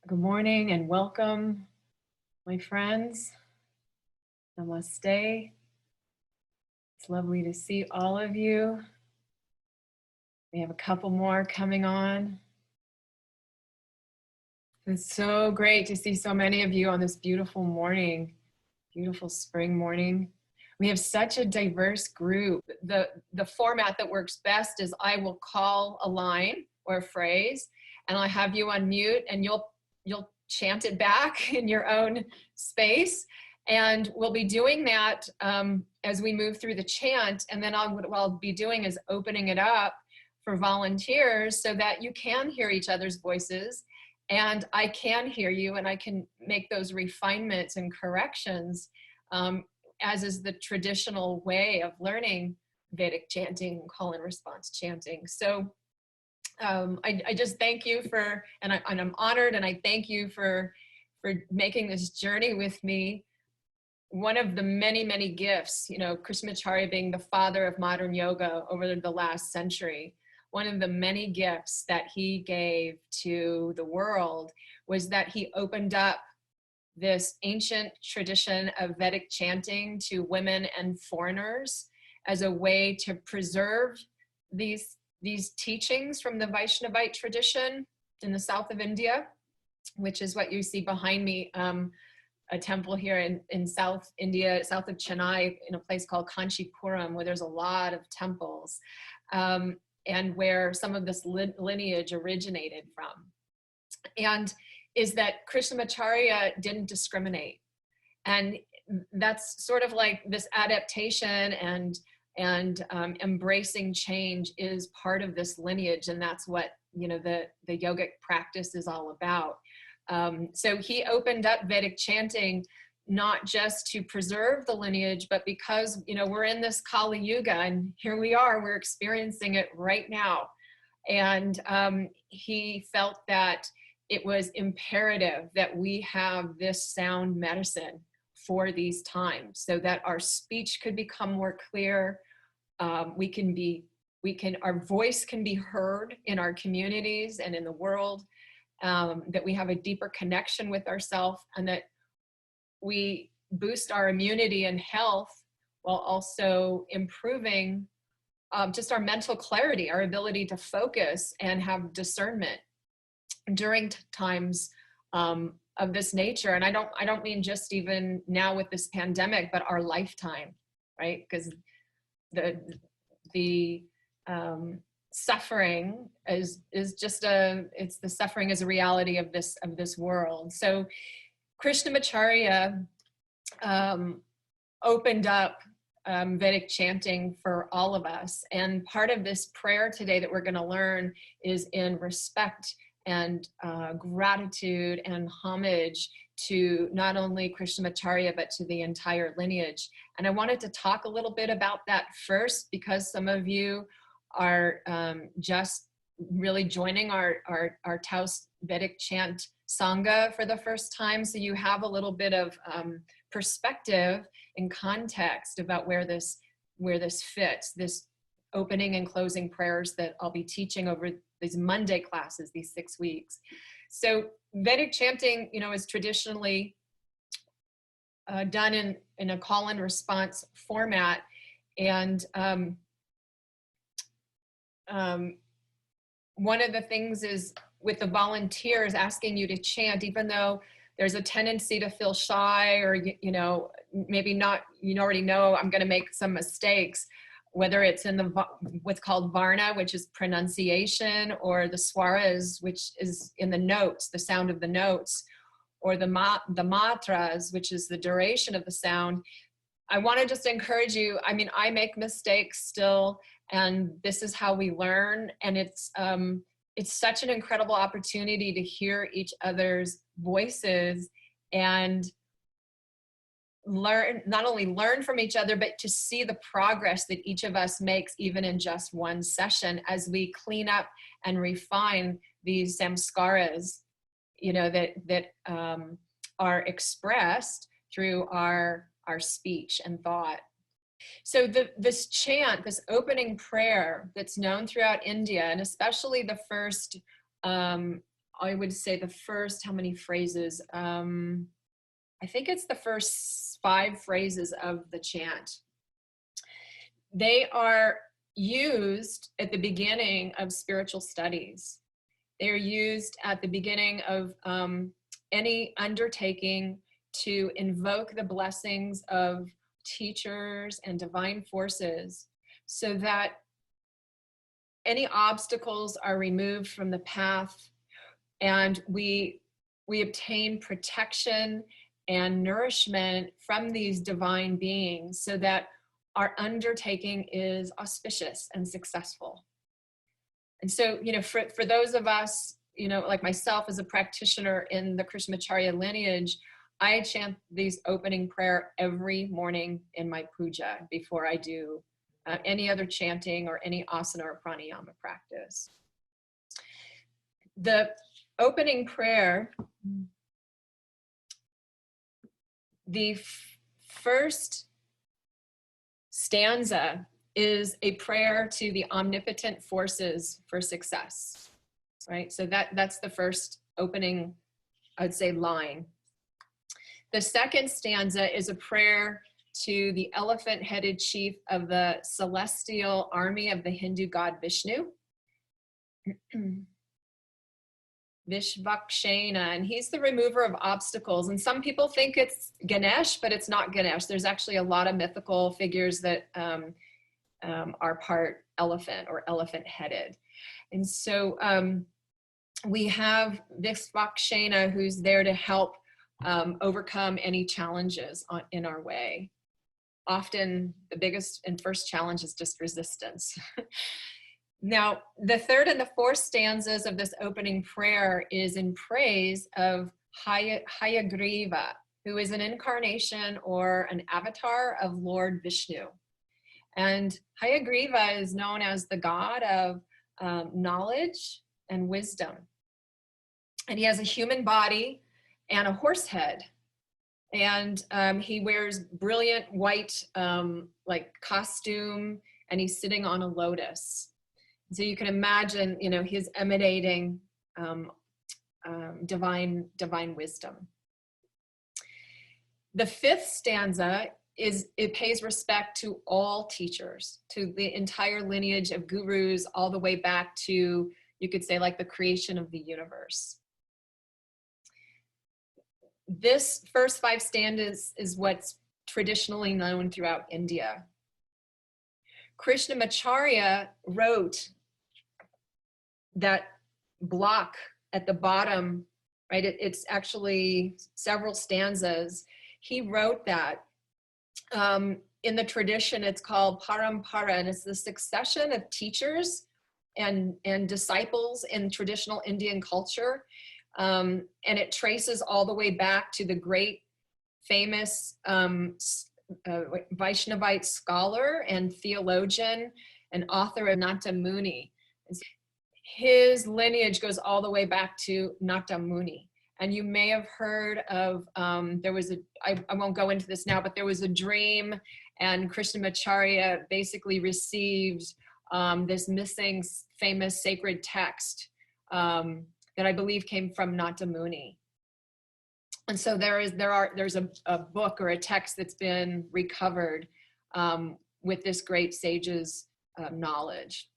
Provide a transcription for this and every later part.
Good morning and welcome, my friends. Namaste. It's lovely to see all of you. We have a couple more coming on. It's so great to see so many of you on this beautiful morning, beautiful spring morning. We have such a diverse group. The format that works best is I will call a line or a phrase, and I'll have you unmute, and you'll chant it back in your own space. And we'll be doing that as we move through the chant. And then what I'll be doing is opening it up for volunteers so that you can hear each other's voices. And I can hear you, and I can make those refinements and corrections, as is the traditional way of learning Vedic chanting, call and response chanting. So I just thank you for, and I'm honored, and I thank you for making this journey with me. One of the many, many gifts, you know, Krishnamacharya being the father of modern yoga over the last century, one of the many gifts that he gave to the world was that he opened up this ancient tradition of Vedic chanting to women and foreigners as a way to preserve these teachings from the Vaishnavite tradition in the south of India, which is what you see behind me, a temple here in South India, south of Chennai, in a place called Kanchipuram, where there's a lot of temples, and where some of this lineage originated from. And is that Krishnamacharya didn't discriminate. And that's sort of like this adaptation and embracing change is part of this lineage, and that's what, you know, the yogic practice is all about. So he opened up Vedic chanting not just to preserve the lineage, but because, you know, we're in this Kali Yuga, and here we are, we're experiencing it right now. And he felt that it was imperative that we have this sound medicine for these times so that our speech could become more clear. Our voice can be heard in our communities and in the world, that we have a deeper connection with ourselves, and that we boost our immunity and health while also improving just our mental clarity, our ability to focus and have discernment during times of this nature. And I don't mean just even now with this pandemic, but our lifetime, right? Because the suffering is just it's the suffering is a reality of this world. So Krishnamacharya opened up Vedic chanting for all of us. And part of this prayer today that we're going to learn is in respect and gratitude and homage to not only Krishnamacharya, but to the entire lineage. And I wanted to talk a little bit about that first, because some of you are just really joining our Taos Vedic Chant Sangha for the first time. So you have a little bit of perspective and context about where this fits, this opening and closing prayers that I'll be teaching over these Monday classes, these 6 weeks. So Vedic chanting, you know, is traditionally done in a call and response format. And one of the things is with the volunteers asking you to chant, even though there's a tendency to feel shy, or, you know, maybe not, you already know I'm going to make some mistakes, whether it's in what's called Varna, which is pronunciation, or the Swaras, which is in the notes, the sound of the notes, or the matras, which is the duration of the sound. I want to just encourage you. I mean, I make mistakes still, and this is how we learn. And it's such an incredible opportunity to hear each other's voices and learn, not only learn from each other, but to see the progress that each of us makes even in just one session as we clean up and refine these samskaras, you know, that are expressed through our speech and thought. So this chant, this opening prayer that's known throughout India, and especially the first I would say the first, how many phrases? I think it's the first 5 phrases of the chant. They are used at the beginning of spiritual studies. They're used at the beginning of any undertaking to invoke the blessings of teachers and divine forces, so that any obstacles are removed from the path, and we obtain protection and nourishment from these divine beings, so that our undertaking is auspicious and successful. And so, for those of us, like myself as a practitioner in the Krishnamacharya lineage, I chant these opening prayer every morning in my puja before I do any other chanting or any asana or pranayama practice. The opening prayer, the first stanza is a prayer to the omnipotent forces for success, right? So that's the first opening, I'd say, line. The second stanza is a prayer to the elephant-headed chief of the celestial army of the Hindu god Vishnu, Vishvakshena, and he's the remover of obstacles. And some people think it's Ganesh, but it's not Ganesh. There's actually a lot of mythical figures that are part elephant or elephant-headed. And so we have Vishvakshena, who's there to help overcome any challenges in our way. Often the biggest and first challenge is just resistance. Now, the third and the fourth stanzas of this opening prayer is in praise of Hayagriva, who is an incarnation or an avatar of Lord Vishnu. And Hayagriva is known as the god of knowledge and wisdom. And he has a human body and a horse head. And he wears brilliant white like costume, and he's sitting on a lotus. So you can imagine, he's emanating divine wisdom. The fifth stanza it pays respect to all teachers, to the entire lineage of gurus, all the way back to, you could say, like the creation of the universe. This first 5 stanzas is what's traditionally known throughout India. Krishnamacharya wrote that block at the bottom, right? It's actually several stanzas. He wrote that. In the tradition, it's called parampara, and it's the succession of teachers and disciples in traditional Indian culture. And it traces all the way back to the great famous Vaishnavite scholar and theologian and author of Nata Muni. His lineage goes all the way back to Nata Muni. And you may have heard of, there was I won't go into this now, but there was a dream, and Krishnamacharya basically received this missing famous sacred text that I believe came from Nata Muni. And so there's a book or a text that's been recovered with this great sage's knowledge.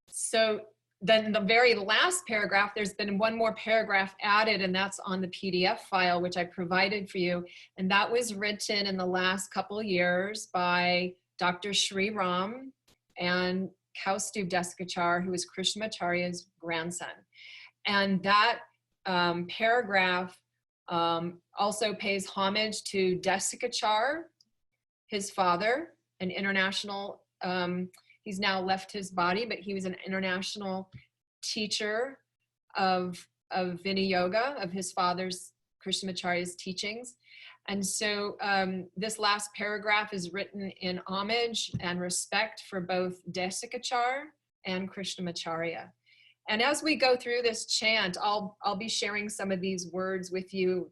So then the very last paragraph, there's been one more paragraph added, and that's on the PDF file, which I provided for you. And that was written in the last couple of years by Dr. Sri Ram and Kaustubh Desikachar, who is Krishnamacharya's grandson. And that paragraph also pays homage to Desikachar, his father, an international, he's now left his body, but he was an international teacher of Vinaya, of his father's, Krishnamacharya's teachings. And so this last paragraph is written in homage and respect for both Desikachar and Krishnamacharya. And as we go through this chant, I'll be sharing some of these words with you,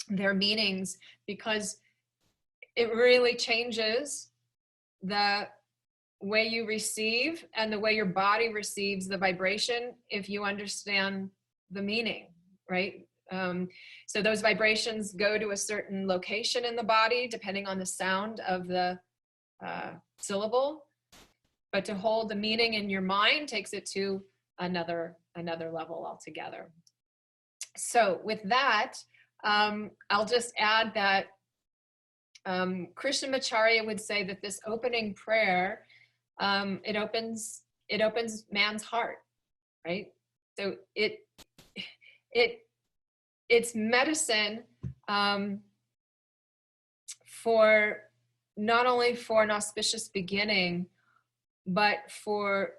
their meanings, because it really changes the way you receive and the way your body receives the vibration if you understand the meaning, right? So those vibrations go to a certain location in the body depending on the sound of the syllable, but to hold the meaning in your mind takes it to another level altogether. So with that, I'll just add that Krishnamacharya would say that this opening prayer, it opens man's heart, right? So it's medicine for not only for an auspicious beginning, but for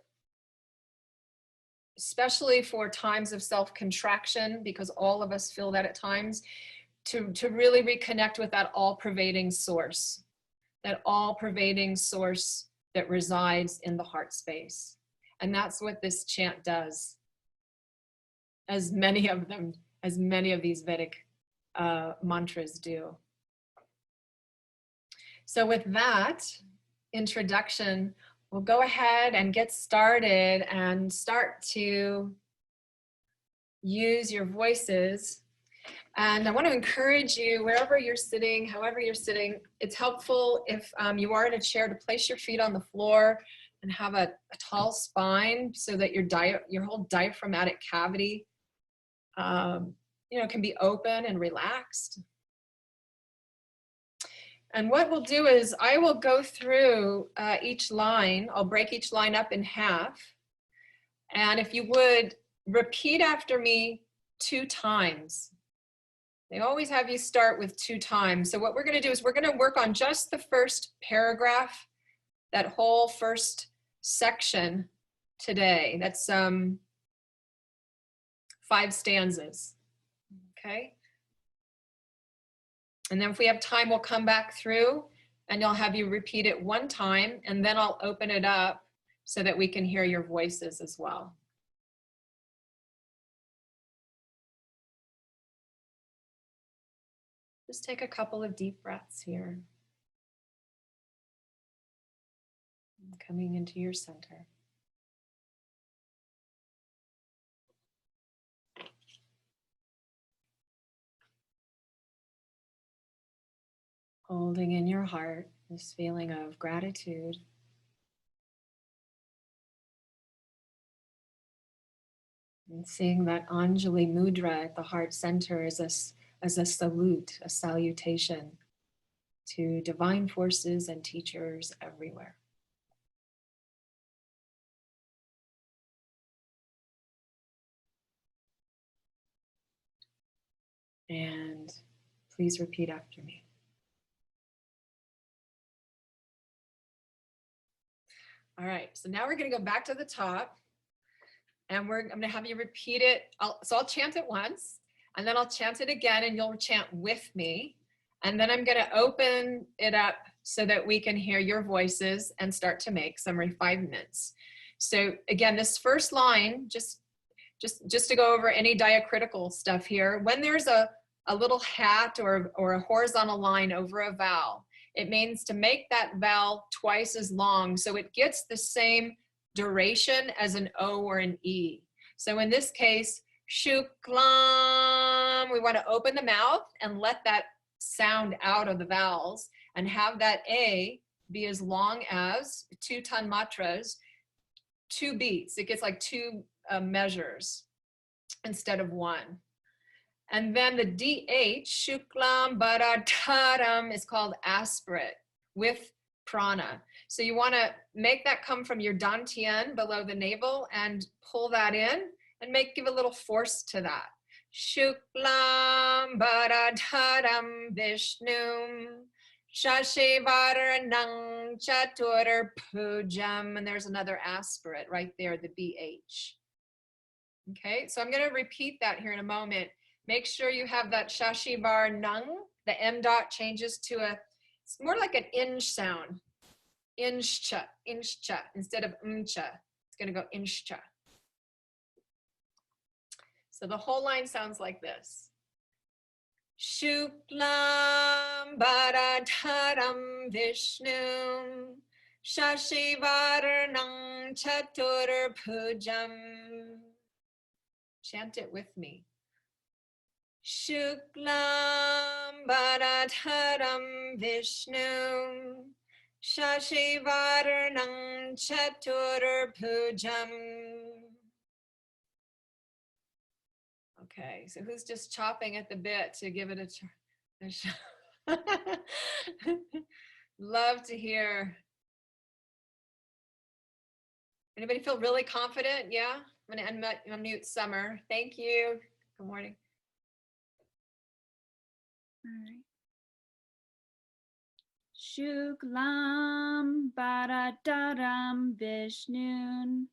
especially for times of self-contraction, because all of us feel that at times, to really reconnect with that all-pervading source, that resides in the heart space. And that's what this chant does, as many of these Vedic mantras do. So with that introduction, we'll go ahead and get started and start to use your voices. And I want to encourage you, wherever you're sitting, however you're sitting, it's helpful if you are in a chair to place your feet on the floor and have a tall spine so that your whole diaphragmatic cavity can be open and relaxed. And what we'll do is I will go through each line. I'll break each line up in half. And if you would, repeat after me 2 times. They always have you start with 2 times. So what we're going to do is we're going to work on just the first paragraph, that whole first section today. That's 5 stanzas. Okay. And then if we have time, we'll come back through and I'll have you repeat it 1 time, and then I'll open it up so that we can hear your voices as well. Just take a couple of deep breaths here. Coming into your center. Holding in your heart this feeling of gratitude. And seeing that Anjali Mudra at the heart center as a salute, a salutation to divine forces and teachers everywhere. And please repeat after me. All right, so now we're going to go back to the top, and I'm going to have you repeat it. I'll chant it once, and then I'll chant it again, and you'll chant with me. And then I'm going to open it up so that we can hear your voices and start to make some refinements. So again, this first line, just to go over any diacritical stuff here, when there's a little hat or a horizontal line over a vowel, it means to make that vowel twice as long so it gets the same duration as an O or an E. So in this case, shuklam, we want to open the mouth and let that sound out of the vowels and have that A be as long as 2 tanmatras, 2 beats. It gets like 2 measures instead of 1. And then the DH, shuklam bharadharam, is called aspirate with prana. So you want to make that come from your dantian below the navel and pull that in and give a little force to that. Shuklam bharadharam vishnum shashivaranang chatur pujam. And there's another aspirate right there, the BH. Okay, so I'm going to repeat that here in a moment. Make sure you have that shashivar nung. The M dot changes to it's more like an inch sound. Inchcha, inchcha, instead of umcha. It's going to go inchcha. So the whole line sounds like this. Shuklam bharadharam vishnum Shashivaranam Chaturpujam. Chant it with me. Shuklam Bharadharam Vishnu Shashivaranam Chaturpujam. Okay, so who's just chopping at the bit to give it a shot? Love to hear. Anybody feel really confident? Yeah, I'm going to unmute Summer. Thank you. Good morning. All right. Shuklam Bharadaram Vishnun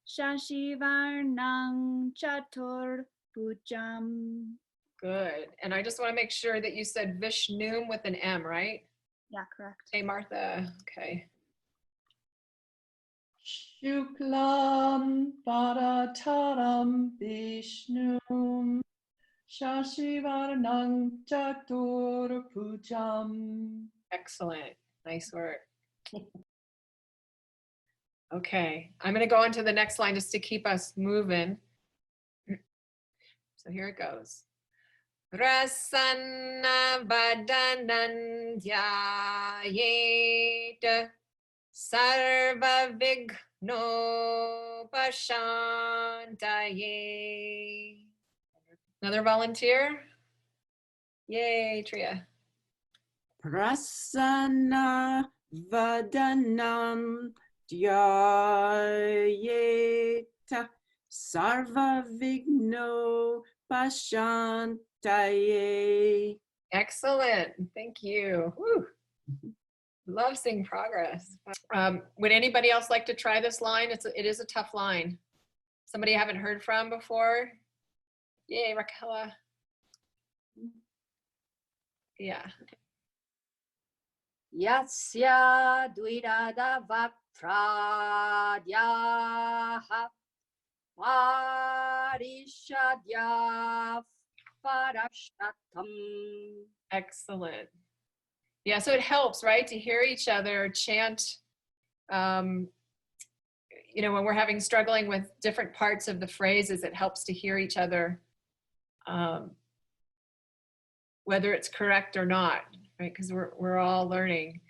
Shashivarnam Chatur Pujam. Good. And I just want to make sure that you said Vishnu with an M, right? Yeah, correct. Hey, Martha. Okay. Shuklam Bharataram Vishnum Shashivarnam Chaturpujam. Excellent. Nice work. Okay. I'm going to go on to the next line just to keep us moving. So here it goes. Rasanna Vadanandhyayet Sarva Vigno Pashantaye. Another volunteer? Yay, Tria. Prasanna Vadanam Dhyayeta Sarva Vigno Pashantaye. Excellent. Thank you. Woo. Love seeing progress. Would anybody else like to try this line? It is a tough line. Somebody you haven't heard from before? Yay, Raquela. Yeah. Yasya dvirada vaktradyaha parishadya parashtatam. Excellent. Yeah, so it helps, right, to hear each other chant, when we're struggling with different parts of the phrases, it helps to hear each other, whether it's correct or not, right, because we're all learning.